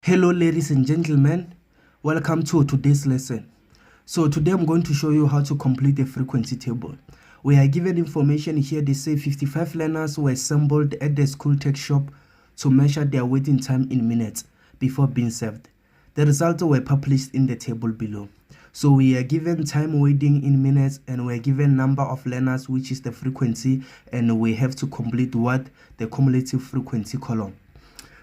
Hello ladies and gentlemen, welcome to today's lesson. So today I'm going to show you how to complete a frequency table. We are given information here. They say 55 learners were assembled at the school tech shop to measure their waiting time in minutes before being served. The results were published in the table below. So we are given time waiting in minutes and we are given number of learners, which is the frequency, and we have to complete what? The cumulative frequency column.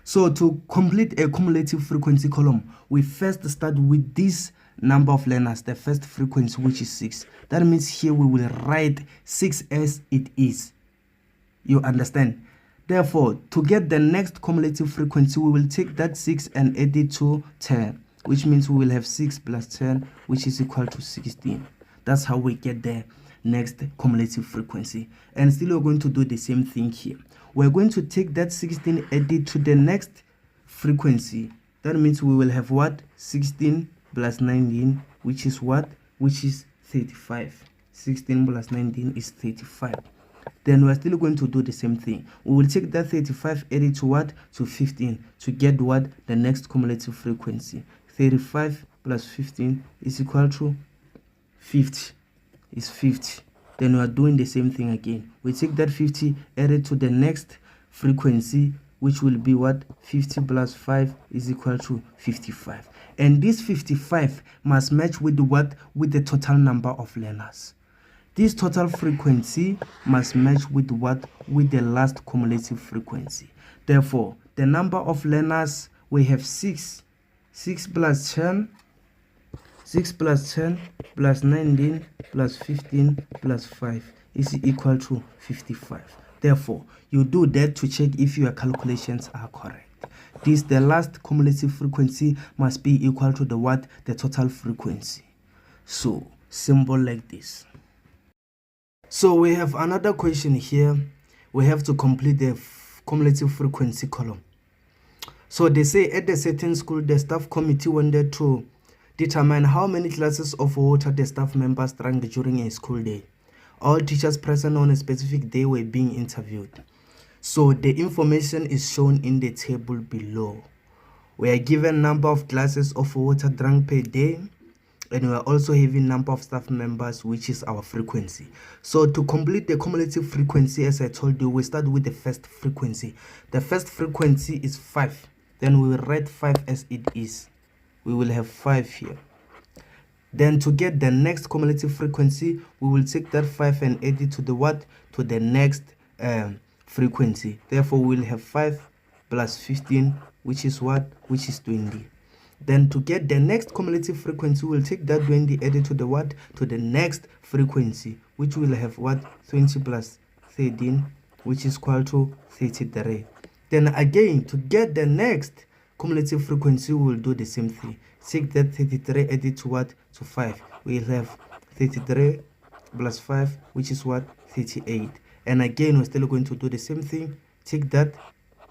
So to complete a cumulative frequency column, we first start with this number of learners, the first frequency, which is 6. That means here we will write 6 as it is. You understand? Therefore, to get the next cumulative frequency, we will take that 6 and add it to 10, which means we will have 6 plus 10, which is equal to 16. That's how we get the next cumulative frequency. And still we're going to do the same thing here. We're going to take that 16, add it to the next frequency. That means we will have what? 16 plus 19, which is what? Which is 35. 16 plus 19 is 35. Then we're still going to do the same thing. We will take that 35, add it to what? To 15 to get what? The next cumulative frequency. 35 plus 15 is equal to 50. Is 50. Then we are doing the same thing again. We take that 50, add it to the next frequency, which will be what? 50 plus 5 is equal to 55. And this 55 must match with what? With the total number of learners. This total frequency must match with what? With the last cumulative frequency. Therefore, the number of learners, we have 6. 6 plus 10. 6 plus 10 plus 19 plus 15 plus 5 is equal to 55. Therefore, you do that to check if your calculations are correct. The last cumulative frequency must be equal to the what? The total frequency. So, simple like this. So, we have another question here. We have to complete the cumulative frequency column. So, they say at a certain school, the staff committee wanted to determine how many glasses of water the staff members drank during a school day. All teachers present on a specific day were being interviewed. So the information is shown in the table below. We are given number of glasses of water drank per day, and we are also having number of staff members, which is our frequency. So to complete the cumulative frequency, as I told you, we start with the first frequency. The first frequency is 5. Then we will write 5 as it is. We will have 5 here. Then to get the next cumulative frequency, we will take that 5 and add it to the what? To the next frequency. Therefore, we will have 5 plus 15, which is what? Which is 20. Then to get the next cumulative frequency, we'll take that 20, add it to the what? To the next frequency, which will have what? 20 plus 13, which is equal to 33. Then again, to get the next cumulative frequency, we will do the same thing. Take that 33, add it to what? To 5. We'll have 33 plus 5, which is what? 38. And again, we're still going to do the same thing. Take that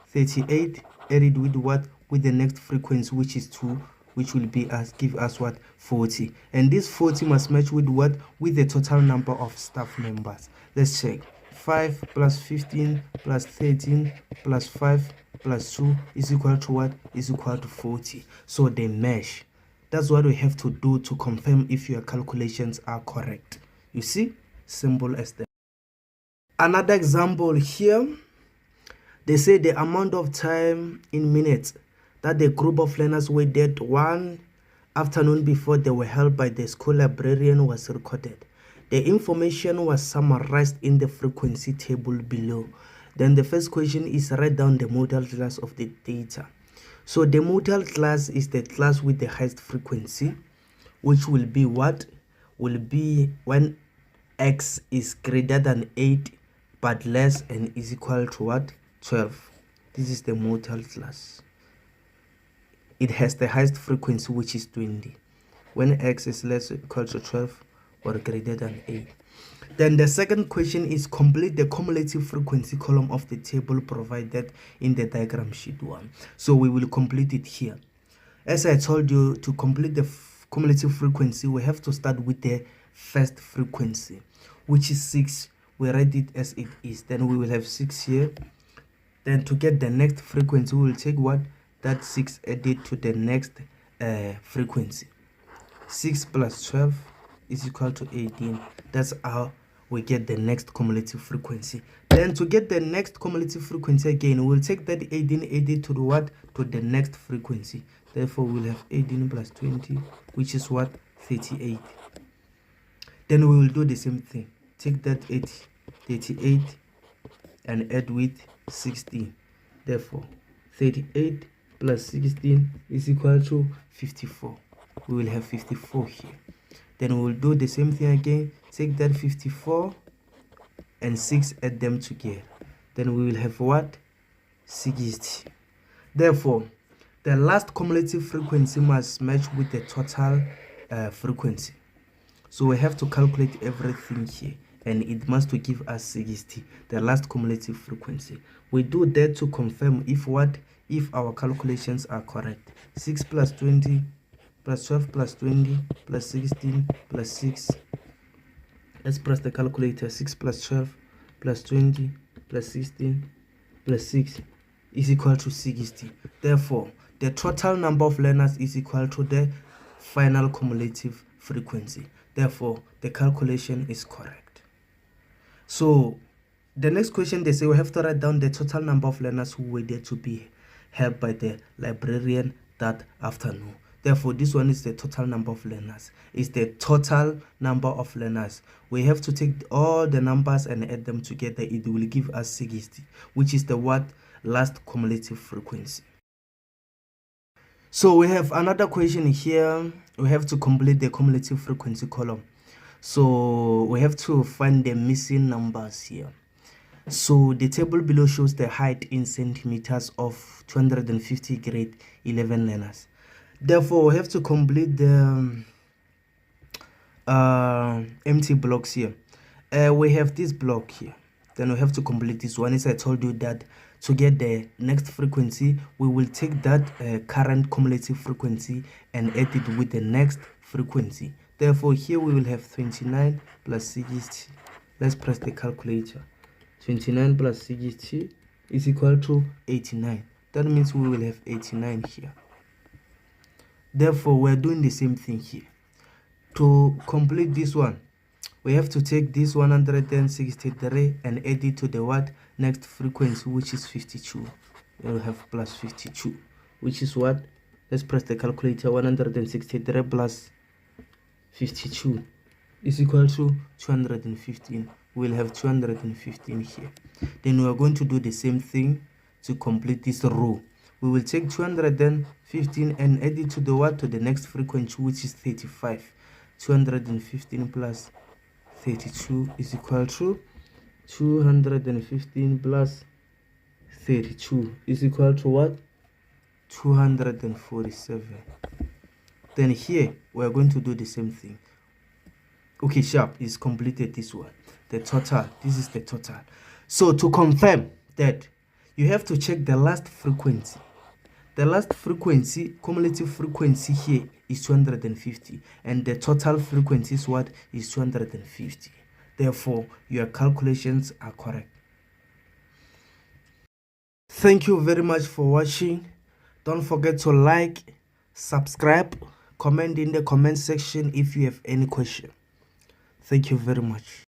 38, add it with what? With the next frequency, which is 2, which will be give us what? 40. And this 40 must match with what? With the total number of staff members. Let's check. 5 plus 15 plus 13 plus 5 plus 2 is equal to what? Is equal to 40. So they mesh. That's what we have to do to confirm if your calculations are correct. You see? Simple as that. Another example here. They say the amount of time in minutes that the group of learners waited one afternoon before they were held by the school librarian was recorded. The information was summarized in the frequency table below. Then the first question is write down the modal class of the data. So the modal class is the class with the highest frequency, which will be what? Will be when x is greater than 8 but less and is equal to what? 12. This is the modal class. It has the highest frequency, which is 20. When x is less or equal to 12 or greater than 8. Then the second question is complete the cumulative frequency column of the table provided in the diagram sheet 1. So we will complete it here. As I told you, to complete the cumulative frequency, we have to start with the first frequency, which is 6. We write it as it is. Then we will have 6 here. Then to get the next frequency, we will take what? that 6 added to the next frequency. 6 plus 12 is equal to 18. That's how we get the next cumulative frequency. Then to get the next cumulative frequency again, we'll take that 18 added to the what? To the next frequency. Therefore, we'll have 18 plus 20, which is what? 38. Then we will do the same thing. Take that 38 and add with 16. Therefore, 38 plus 16 is equal to 54. We will have 54 here. Then we will do the same thing again. Take that 54 and 6, add them together. Then we will have what? 60. Therefore, the last cumulative frequency must match with the total frequency. So we have to calculate everything here, and it must give us 60, the last cumulative frequency. We do that to confirm if our calculations are correct. 6 plus 20 plus 12 plus 20 plus 16 plus 6. Let's press the calculator. 6 plus 12 plus 20 plus 16 plus 6 is equal to 60. Therefore, the total number of learners is equal to the final cumulative frequency. Therefore, the calculation is correct. So, the next question, they say we have to write down the total number of learners who were there to be helped by the librarian that afternoon. Therefore, this one is the total number of learners. It's the total number of learners. We have to take all the numbers and add them together. It will give us 60, which is the what? Last cumulative frequency. So we have another question here. We have to complete the cumulative frequency column. So we have to find the missing numbers here. So the table below shows the height in centimeters of 250 grade 11 learners. Therefore, we have to complete the empty blocks here. We have this block here. Then we have to complete this one. As I told you that to get the next frequency, we will take that current cumulative frequency and add it with the next frequency. Therefore, here we will have 29 plus 60. Let's press the calculator. 29 plus 60 is equal to 89. That means we will have 89 here. Therefore, we're doing the same thing here. To complete this one, we have to take this 163 and add it to the what? Next frequency, which is 52. We'll have plus 52, which is what? Let's press the calculator. 163 plus 52 is equal to 215. We'll have 215 here. Then we are going to do the same thing to complete this row. We will take 215 and add it to the what? To the next frequency, which is 35. 215 plus 32 is equal to 215 plus 32 is equal to what? 247. Then here we are going to do the same thing. Okay, sharp is completed this one. The total, this is the total. So to confirm that, you have to check the last frequency. The last frequency, cumulative frequency here is 250, and the total frequency is what? Is 250. Therefore, your calculations are correct. Thank you very much for watching. Don't forget to like, subscribe, comment in the comment section if you have any question. Thank you very much.